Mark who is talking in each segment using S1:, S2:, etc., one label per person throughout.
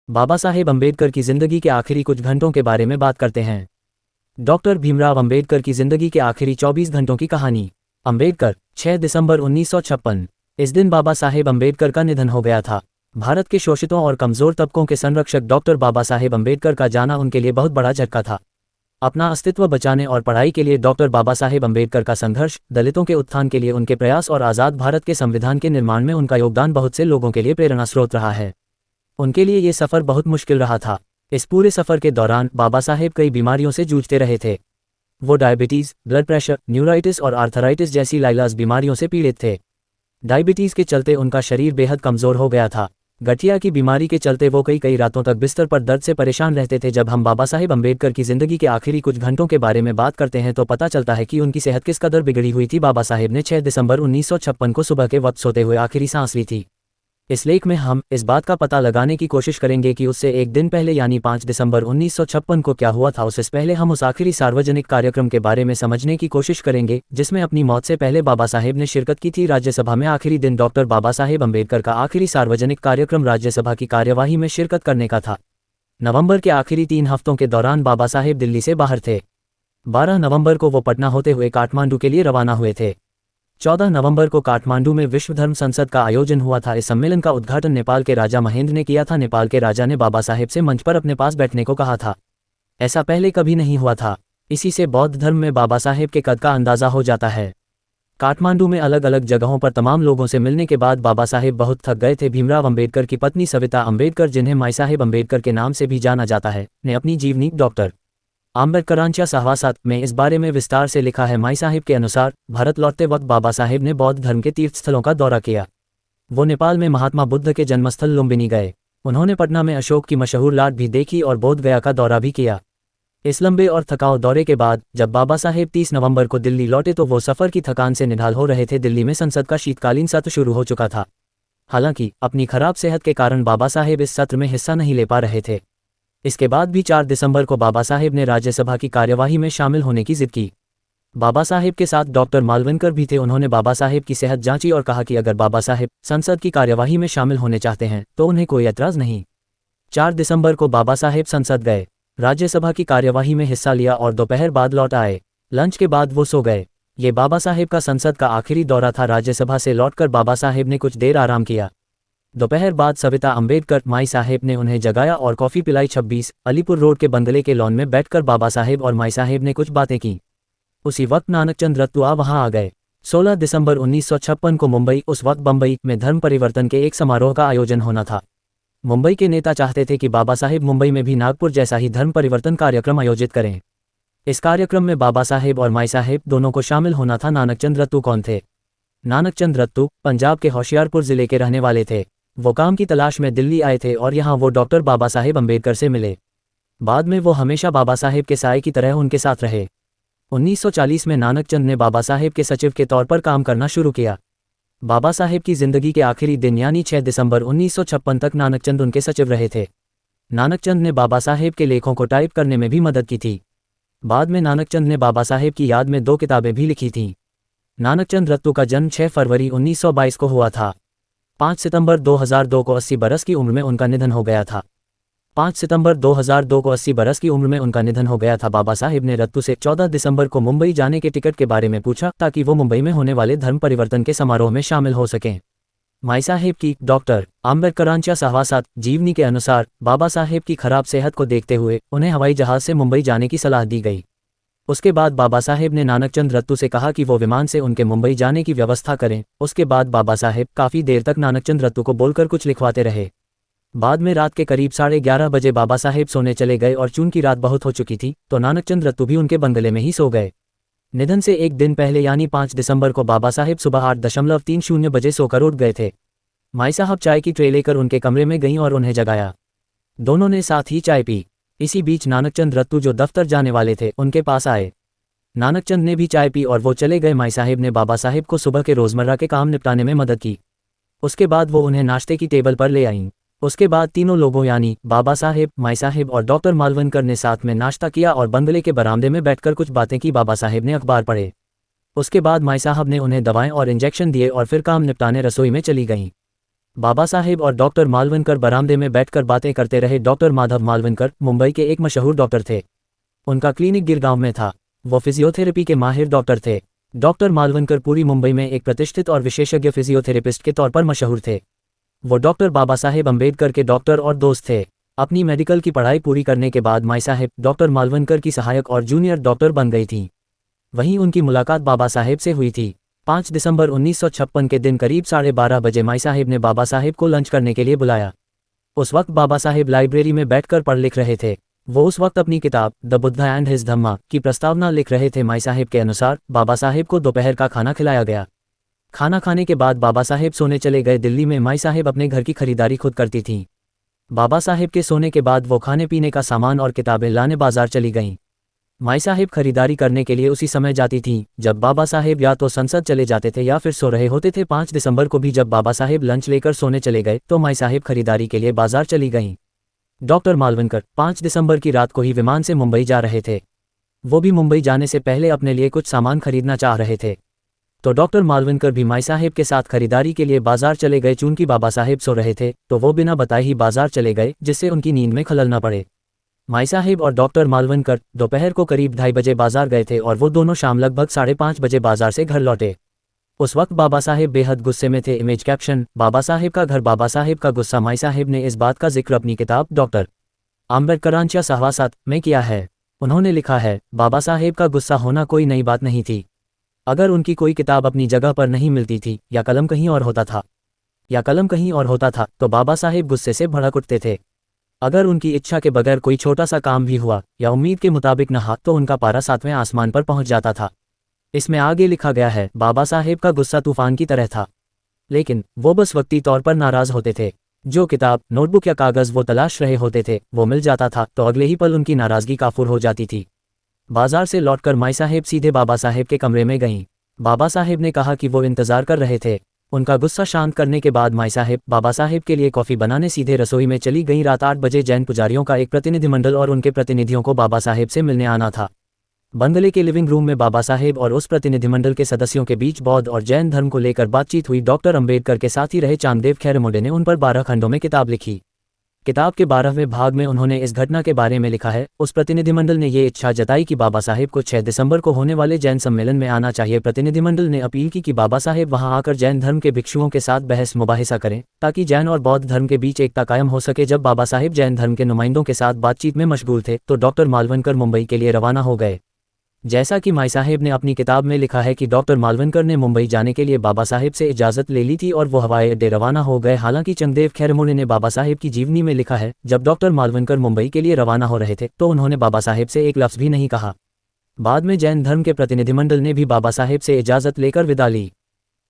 S1: बाबा साहेब अम्बेडकर की जिंदगी के आखिरी कुछ घंटों के बारे में बात करते हैं। डॉक्टर भीमराव अम्बेडकर की जिंदगी के आखिरी 24 घंटों की कहानी। अम्बेडकर 6 दिसंबर 1956। इस दिन बाबा साहेब अम्बेडकर का निधन हो गया था। भारत के शोषितों और कमजोर तबकों के संरक्षक डॉक्टर बाबा साहेब अम्बेडकर का जाना उनके लिए बहुत बड़ा झटका था। अपना अस्तित्व बचाने और पढ़ाई के लिए डॉक्टर बाबा साहेब अम्बेडकर का संघर्ष, दलितों के उत्थान के लिए उनके प्रयास और आज़ाद भारत के संविधान के निर्माण में उनका योगदान बहुत से लोगों के लिए प्रेरणा स्रोत रहा है। उनके लिए ये सफ़र बहुत मुश्किल रहा था। इस पूरे सफ़र के दौरान बाबा साहेब कई बीमारियों से जूझते रहे थे। वो डायबिटीज़, ब्लड प्रेशर, न्यूराइटिस और आर्थराइटिस जैसी लाइलाज बीमारियों से पीड़ित थे। डायबिटीज़ के चलते उनका शरीर बेहद कमज़ोर हो गया था। गठिया की बीमारी के चलते वो कई रातों तक बिस्तर पर दर्द से परेशान रहते थे। जब हम बाबा साहेब अम्बेडकर की ज़िंदगी के आखिरी कुछ घंटों के बारे में बात करते हैं तो पता चलता है कि उनकी सेहत किस कदर बिगड़ी हुई थी। बाबा साहेब ने 6 दिसंबर 1956 को सुबह के वक्त सोते हुए आखिरी सांस ली थी। इस लेख में हम इस बात का पता लगाने की कोशिश करेंगे कि उससे एक दिन पहले यानी 5 दिसंबर 1956 को क्या हुआ था। उससे पहले हम उस आखिरी सार्वजनिक कार्यक्रम के बारे में समझने की कोशिश करेंगे जिसमें अपनी मौत से पहले बाबा साहेब ने शिरकत की थी। राज्यसभा में आखिरी दिन डॉक्टर बाबा साहेब अम्बेडकर का आखिरी सार्वजनिक कार्यक्रम राज्यसभा की कार्यवाही में शिरकत करने का था। नवंबर के आखिरी 3 हफ्तों के दौरान बाबा साहेब दिल्ली से बाहर थे। 12 नवंबर को वो पटना होते हुए काठमांडू के लिए रवाना हुए थे। 14 नवंबर को काठमांडू में विश्व धर्म संसद का आयोजन हुआ था। इस सम्मेलन का उद्घाटन नेपाल के राजा महेंद्र ने किया था। नेपाल के राजा ने बाबा साहेब से मंच पर अपने पास बैठने को कहा था। ऐसा पहले कभी नहीं हुआ था। इसी से बौद्ध धर्म में बाबा साहेब के कद का अंदाजा हो जाता है। काठमांडू में अलग अलग जगहों पर तमाम लोगों से मिलने के बाद बाबा साहेब बहुत थक गए थे। भीमराव अम्बेडकर की पत्नी सविता अम्बेडकर, जिन्हें माई साहेब अम्बेडकर के नाम से भी जाना जाता है, ने अपनी जीवनी डॉक्टर आम्बेडकरांच्या सहवासात में इस बारे में विस्तार से लिखा है। माई साहेब के अनुसार भारत लौटते वक्त बाबा साहेब ने बौद्ध धर्म के तीर्थस्थलों का दौरा किया। वो नेपाल में महात्मा बुद्ध के जन्मस्थल लुम्बिनी गए। उन्होंने पटना में अशोक की मशहूर लाट भी देखी और बोध गया का दौरा भी किया। इस लंबे और थकाऊ दौरे के बाद जब बाबा साहेब 30 नवंबर को दिल्ली लौटे तो वो सफ़र की थकान से निढाल हो रहे थे। दिल्ली में संसद का शीतकालीन सत्र शुरू हो चुका था। हालांकि अपनी खराब सेहत के कारण बाबा साहेब इस सत्र में हिस्सा नहीं ले पा रहे थे। इसके बाद भी 4 दिसंबर को बाबा साहेब ने राज्यसभा की कार्यवाही में शामिल होने की जिद की। बाबा साहेब के साथ डॉक्टर मालवनकर भी थे। उन्होंने बाबा साहेब की सेहत जांची और कहा कि अगर बाबा साहेब संसद की कार्यवाही में शामिल होने चाहते हैं तो उन्हें कोई एतराज़ नहीं। 4 दिसंबर को बाबा साहेब संसद गए, राज्यसभा की कार्यवाही में हिस्सा लिया और दोपहर बाद लौट आए। लंच के बाद वो सो गए। ये बाबा साहेब का संसद का आखिरी दौरा था। राज्यसभा से लौटकर बाबा साहेब ने कुछ देर आराम किया। दोपहर बाद सविता अम्बेडकर, माई साहेब ने उन्हें जगाया और कॉफ़ी पिलाई। 26 अलीपुर रोड के बंगले के लॉन में बैठकर बाबा साहेब और माई साहेब ने कुछ बातें की। उसी वक्त नानकचंद रत्तुआ वहां आ गए। 16 दिसंबर 1956 को मुंबई, उस वक्त बम्बई में धर्म परिवर्तन के एक समारोह का आयोजन होना था। मुंबई के नेता चाहते थे कि बाबा साहेब मुंबई में भी नागपुर जैसा ही धर्म परिवर्तन कार्यक्रम आयोजित करें। इस कार्यक्रम में बाबा साहेब और माई साहेब दोनों को शामिल होना था। नानकचंद रत्तू कौन थे? नानकचंद रत्तू पंजाब के होशियारपुर जिले के रहने वाले थे। वो काम की तलाश में दिल्ली आए थे और यहाँ वो डॉक्टर बाबा साहेब अम्बेडकर से मिले। बाद में वो हमेशा बाबा साहेब के साए की तरह उनके साथ रहे। 1940 में नानकचंद ने बाबा साहेब के सचिव के तौर पर काम करना शुरू किया। बाबा साहेब की जिंदगी के आखिरी दिन यानी 6 दिसंबर 1956 तक नानकचंद उनके सचिव रहे थे। नानकचंद ने बाबा साहेब के लेखों को टाइप करने में भी मदद की थी। बाद में नानकचंद ने बाबा साहेब की याद में 2 किताबें भी लिखी थीं। नानकचंद रत्तू का जन्म 6 फरवरी 1922 को हुआ था। 5 सितंबर 2002 को 80 बरस की उम्र में उनका निधन हो गया था। 5 सितंबर 2002 को 80 बरस की उम्र में उनका निधन हो गया था। बाबा साहेब ने रत्तू से 14 दिसंबर को मुंबई जाने के टिकट के बारे में पूछा ताकि वो मुंबई में होने वाले धर्म परिवर्तन के समारोह में शामिल हो सकें। माई साहेब की डॉक्टर आम्बेडकरांच्या सहवासात जीवनी के अनुसार बाबा साहेब की खराब सेहत को देखते हुए उन्हें हवाई जहाज से मुंबई जाने की सलाह दी गई। उसके बाद बाबा साहेब ने नानकचंद रत्तू से कहा कि वो विमान से उनके मुंबई जाने की व्यवस्था करें। उसके बाद बाबा साहेब काफ़ी देर तक नानकचंद रत्तू को बोलकर कुछ लिखवाते रहे। बाद में रात के करीब 11:30 बजे बाबा साहेब सोने चले गए और चूंकि रात बहुत हो चुकी थी तो नानकचंद रत्तू भी उनके बंगले में ही सो गए। निधन से एक दिन पहले यानी 5 दिसंबर को बाबा साहेब सुबह 8:30 बजे सोकर उठ गए थे। माई साहब चाय की ट्रे लेकर उनके कमरे में गईं और उन्हें जगाया। दोनों ने साथ ही चाय पी। इसी बीच नानकचंद रत्तू जो दफ्तर जाने वाले थे उनके पास आए। नानकचंद ने भी चाय पी और वो चले गए। माई साहेब ने बाबा साहेब को सुबह के रोज़मर्रा के काम निपटाने में मदद की। उसके बाद वो उन्हें नाश्ते की टेबल पर ले आईं। उसके बाद तीनों लोगों यानी बाबा साहेब, माई साहेब और डॉक्टर मालवनकर ने साथ में नाश्ता किया और बंगले के बरामदे में बैठकर कुछ बातें की। बाबा साहेब ने अखबार पढ़े। उसके बाद माई साहब ने उन्हें दवाएं और इंजेक्शन दिए और फिर काम निपटाने रसोई में चली गईं। बाबा साहेब और डॉक्टर मालवनकर बरामदे में बैठकर बातें करते रहे। डॉक्टर माधव मालवनकर मुंबई के एक मशहूर डॉक्टर थे। उनका क्लिनिक गिरगांव में था। वो फिजियोथेरेपी के माहिर डॉक्टर थे। डॉक्टर मालवनकर पूरी मुंबई में एक प्रतिष्ठित और विशेषज्ञ फिजियोथेरेपिस्ट के तौर पर मशहूर थे। वो डॉक्टर बाबा साहेब अम्बेडकर के डॉक्टर और दोस्त थे। अपनी मेडिकल की पढ़ाई पूरी करने के बाद माई साहेब डॉक्टर मालवनकर की सहायक और जूनियर डॉक्टर बन गई थीं। वहीं उनकी मुलाकात बाबा साहेब से हुई थी। 5 दिसंबर 1956 के दिन करीब 12:30 बजे माई साहेब ने बाबा साहेब को लंच करने के लिए बुलाया। उस वक्त बाबा साहेब लाइब्रेरी में बैठकर पढ़ लिख रहे थे। वो उस वक्त अपनी किताब द बुद्धा एंड हिज धम्मा की प्रस्तावना लिख रहे थे। माई साहेब के अनुसार बाबा साहेब को दोपहर का खाना खिलाया गया। खाना खाने के बाद बाबा साहेब सोने चले गए। दिल्ली में माई साहेब अपने घर की खरीदारी खुद करती थीं। बाबा साहेब के सोने के बाद वो खाने पीने का सामान और किताबें लाने बाजार चली गईं। माई साहेब खरीदारी करने के लिए उसी समय जाती थीं जब बाबा साहेब या तो संसद चले जाते थे या फिर सो रहे होते थे। 5 दिसंबर को भी जब बाबा साहेब लंच लेकर सोने चले गए तो माई साहेब खरीदारी के लिए बाजार चली गईं। डॉक्टर मालवनकर 5 दिसंबर की रात को ही विमान से मुंबई जा रहे थे। वो भी मुंबई जाने से पहले अपने लिए कुछ सामान खरीदना चाह रहे थे। तो डॉक्टर मालवनकर भी माई साहेब के साथ खरीदारी के लिए बाजार चले गए। चूंकि बाबा साहेब सो रहे थे तो वो बिना बताए ही बाजार चले गए, जिससे उनकी नींद में खलल न पड़े। माई साहेब और डॉक्टर मालवनकर दोपहर को करीब 2:30 बजे बाजार गए थे और वो दोनों शाम लगभग 5:30 बजे बाजार से घर लौटे। उस वक्त बाबा साहेब बेहद गुस्से में थे। इमेज कैप्शन बाबा साहेब का घर, बाबा साहेब का गुस्सा। माई साहेब ने इस बात का जिक्र अपनी किताब डॉक्टर आंबेडकरांच्या सहवासात में किया है। उन्होंने लिखा है, बाबा साहेब का गुस्सा होना कोई नई बात नहीं थी। अगर उनकी कोई किताब अपनी जगह पर नहीं मिलती थी या कलम कहीं और होता था तो बाबा साहेब गुस्से से भड़क उठते थे। अगर उनकी इच्छा के बगैर कोई छोटा सा काम भी हुआ या उम्मीद के मुताबिक न हा तो उनका पारा 7वें आसमान पर पहुंच जाता था। इसमें आगे लिखा गया है, बाबा साहेब का गुस्सा तूफान की तरह था, लेकिन वो बस वक्ती तौर पर नाराज होते थे। जो किताब, नोटबुक या कागज़ वो तलाश रहे होते थे वो मिल जाता था तो अगले ही पल उनकी नाराज़गी काफूर हो जाती थी। बाजार से लौटकर माई साहेब सीधे बाबा साहेब के कमरे में गईं। बाबा साहेब ने कहा कि वो इंतज़ार कर रहे थे। उनका गुस्सा शांत करने के बाद माई साहेब बाबा साहेब के लिए कॉफ़ी बनाने सीधे रसोई में चली गईं। रात 8 बजे जैन पुजारियों का एक प्रतिनिधिमंडल और उनके प्रतिनिधियों को बाबा साहेब से मिलने आना था। बंगले के लिविंग रूम में बाबा साहेब और उस प्रतिनिधिमंडल के सदस्यों के बीच बौद्ध और जैन धर्म को लेकर बातचीत हुई। डॉक्टर अंबेडकर के साथ ही रहे चांगदेव खैरमोडे ने उन पर 12 खंडों में किताब लिखी। किताब के 12वें भाग में उन्होंने इस घटना के बारे में लिखा है। उस प्रतिनिधिमंडल ने ये इच्छा जताई कि बाबा साहेब को 6 दिसंबर को होने वाले जैन सम्मेलन में आना चाहिए। प्रतिनिधिमंडल ने अपील की कि बाबा साहेब वहां आकर जैन धर्म के भिक्षुओं के साथ बहस मुबाहिसा करें ताकि जैन और बौद्ध धर्म के बीच एकता कायम हो सके। जब बाबा साहेब जैन धर्म के नुमाइंदों के साथ बातचीत में मशगूल थे तो डॉक्टर मालवनकर मुंबई के लिए रवाना हो गए। जैसा कि माई साहेब ने अपनी किताब में लिखा है कि डॉक्टर मालवनकर ने मुंबई जाने के लिए बाबा साहेब से इजाज़त ले ली थी और वो हवाई अड्डे रवाना हो गए। हालांकि चांगदेव खैरमोडे ने बाबा साहेब की जीवनी में लिखा है, जब डॉक्टर मालवनकर मुंबई के लिए रवाना हो रहे थे तो उन्होंने बाबा साहेब से एक लफ्ज़ भी नहीं कहा। बाद में जैन धर्म के प्रतिनिधिमंडल ने भी बाबा साहेब से इजाज़त लेकर विदा ली।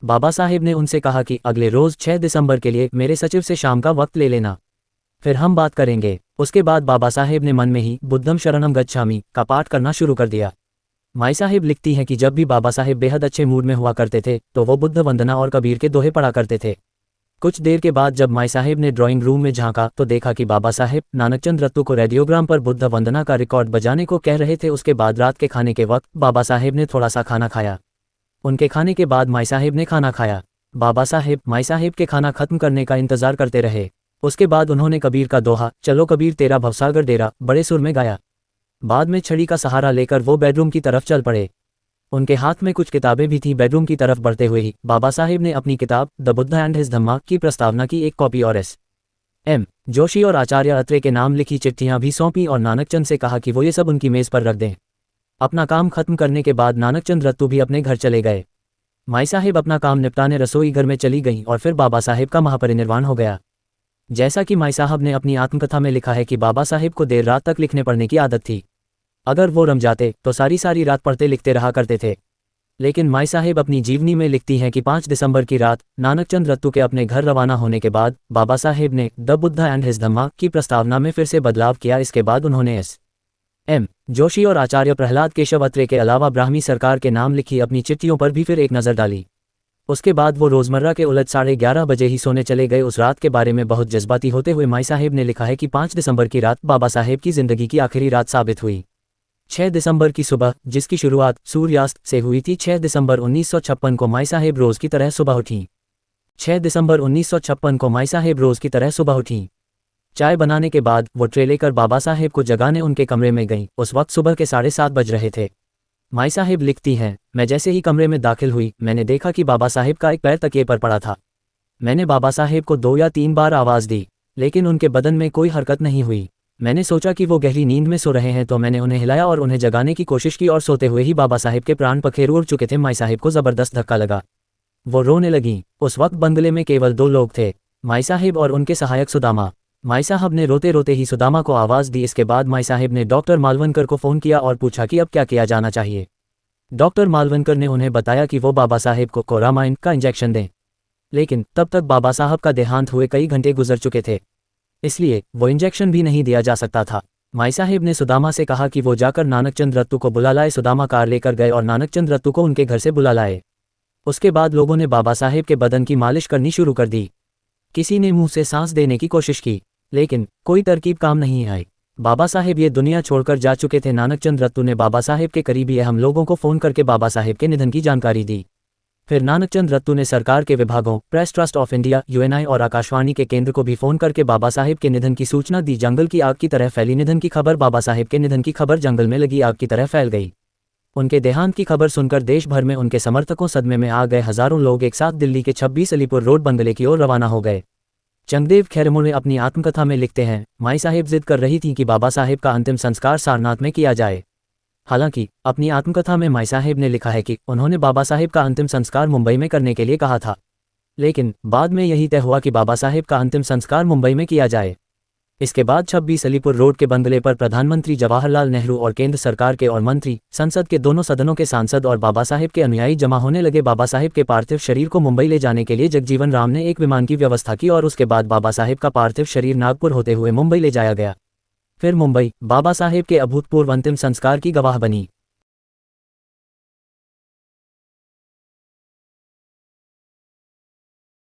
S1: बाबा साहेब ने उनसे कहा कि अगले रोज़ 6 दिसंबर के लिए मेरे सचिव से शाम का वक्त ले लेना, फिर हम बात करेंगे। उसके बाद बाबा साहेब ने मन में ही बुद्धम शरणम गच्छामि का पाठ करना शुरू कर दिया। माई साहेब लिखती हैं कि जब भी बाबा साहेब बेहद अच्छे मूड में हुआ करते थे तो वो बुद्ध वंदना और कबीर के दोहे पढ़ा करते थे। कुछ देर के बाद जब माई साहेब ने ड्राइंग रूम में झांका तो देखा कि बाबा साहेब नानकचंद रत्तू को रेडियोग्राम पर बुद्ध वंदना का रिकॉर्ड बजाने को कह रहे थे। उसके बाद रात के खाने के वक्त बाबा साहेब ने थोड़ा सा खाना खाया। उनके खाने के बाद माई साहेब ने खाना खाया। बाबा साहेब माई साहेब के खाना खत्म करने का इंतजार करते रहे। उसके बाद उन्होंने कबीर का दोहा, चलो कबीर तेरा भवसागर डेरा, बड़े सुर में गाया। बाद में छड़ी का सहारा लेकर वो बेडरूम की तरफ चल पड़े। उनके हाथ में कुछ किताबें भी थीं। बेडरूम की तरफ बढ़ते हुए ही बाबा साहेब ने अपनी किताब द बुद्धा एंड हिज धम्मा की प्रस्तावना की एक कॉपी और S.M. जोशी और आचार्य अत्रे के नाम लिखी चिट्ठियां भी सौंपी और नानकचंद से कहा कि वो ये सब उनकी मेज पर रख दें। अपना काम खत्म करने के बाद नानकचंद रत्तू भी अपने घर चले गए। माई साहेब अपना काम निपटाने रसोई घर में चली गईं और फिर बाबा साहेब का महापरिनिर्वाण हो गया। जैसा कि माई साहब ने अपनी आत्मकथा में लिखा है कि बाबा साहेब को देर रात तक लिखने पढ़ने की आदत थी। अगर वो रम जाते तो सारी रात पढ़ते लिखते रहा करते थे। लेकिन माई साहेब अपनी जीवनी में लिखती हैं कि 5 दिसंबर की रात नानकचंद रत्तू के अपने घर रवाना होने के बाद बाबा साहेब ने द बुद्धा एंड हिज धम्मा की प्रस्तावना में फिर से बदलाव किया। इसके बाद उन्होंने S.M. जोशी और आचार्य प्रहलाद केशव अत्रे के अलावा ब्राह्मी सरकार के नाम लिखी अपनी चिट्ठियों पर भी फिर एक नज़र डाली। उसके बाद वो रोज़मर्रा के उलट 11:30 बजे ही सोने चले गए। उस रात के बारे में बहुत जज्बाती होते हुए माई साहेब ने लिखा है कि 5 दिसंबर की रात बाबा साहेब की जिंदगी की आखिरी रात साबित हुई। 6 दिसंबर की सुबह, जिसकी शुरुआत सूर्यास्त से हुई थी, 6 दिसंबर 1956 को माई साहेब रोज़ की तरह सुबह उठीं। 6 दिसंबर 1956 को माई साहेब रोज़ की तरह सुबह उठी। चाय बनाने के बाद वो ट्रे लेकर बाबा साहेब को जगाने उनके कमरे में गईं। उस वक्त सुबह के 7:30 बज रहे थे। माई साहेब लिखती हैं, मैं जैसे ही कमरे में दाखिल हुई मैंने देखा कि बाबा साहेब का एक पैर तकिए पर पड़ा था। मैंने बाबा साहेब को 2 या 3 बार आवाज़ दी, लेकिन उनके बदन में कोई हरकत नहीं हुई। मैंने सोचा कि वो गहरी नींद में सो रहे हैं, तो मैंने उन्हें हिलाया और उन्हें जगाने की कोशिश की और सोते हुए ही बाबा साहेब के प्राण पखेरु उड़ चुके थे। माई साहेब को ज़बरदस्त धक्का लगा। वो रोने लगीं। उस वक्त बंगले में केवल 2 लोग थे, माई साहेब और उनके सहायक सुदामा। माई साहब ने रोते रोते ही सुदामा को आवाज़ दी। इसके बाद माई साहेब ने डॉक्टर मालवनकर को फ़ोन किया और पूछा कि अब क्या किया जाना चाहिए। डॉक्टर मालवनकर ने उन्हें बताया कि वो बाबा साहेब को कोरामाइन का इंजेक्शन दें, लेकिन तब तक बाबा साहब का देहांत हुए कई घंटे गुजर चुके थे, इसलिए वो इंजेक्शन भी नहीं दिया जा सकता था। माई साहेब ने सुदामा से कहा कि वो जाकर नानकचंद रत्तू को बुला लाए। सुदामा कार लेकर गए और नानकचंद रत्तू को उनके घर से बुला लाए। उसके बाद लोगों ने बाबा साहेब के बदन की मालिश करनी शुरू कर दी। किसी ने मुंह से सांस देने की कोशिश की, लेकिन कोई तरकीब काम नहीं आई। बाबा साहेब ये दुनिया छोड़कर जा चुके थे। नानकचंद रत्तू ने बाबा साहेब के करीबी अहम लोगों को फ़ोन करके बाबा साहेब के निधन की जानकारी दी। फिर नानकचंद रत्तू ने सरकार के विभागों, press trust of India, Uni और आकाशवाणी के केंद्र को भी फ़ोन करके बाबा साहेब के निधन की सूचना दी। जंगल की आग की तरह फैली निधन की खबर। बाबा साहेब के निधन की खबर जंगल में लगी आग की तरह फैल गई। उनके देहांत की खबर सुनकर देश भर में उनके समर्थकों सदमे में आ गए। हज़ारों लोग एक साथ दिल्ली के 26 अलीपुर रोड बंगले की ओर रवाना हो गए। चंगदेव खैरमुरे अपनी आत्मकथा में लिखते हैं, माई साहेब जिद कर रही थीं कि बाबा साहेब का अंतिम संस्कार सारनाथ में किया जाए। हालांकि अपनी आत्मकथा में माई साहेब ने लिखा है कि उन्होंने बाबा साहेब का अंतिम संस्कार मुंबई में करने के लिए कहा था, लेकिन बाद में यही तय हुआ कि बाबा साहेब का अंतिम संस्कार मुंबई में किया जाए। इसके बाद 26 अलीपुर रोड के बंगले पर प्रधानमंत्री जवाहरलाल नेहरू और केंद्र सरकार के और मंत्री, संसद के दोनों सदनों के सांसद और बाबा साहेब के अनुयायी जमा होने लगे। बाबा साहेब के पार्थिव शरीर को मुंबई ले जाने के लिए जगजीवन राम ने एक विमान की व्यवस्था की और उसके बाद बाबा साहेब का पार्थिव शरीर नागपुर होते हुए मुंबई ले जाया गया। फिर मुंबई बाबा साहेब के अभूतपूर्व अंतिम संस्कार की गवाह बनी।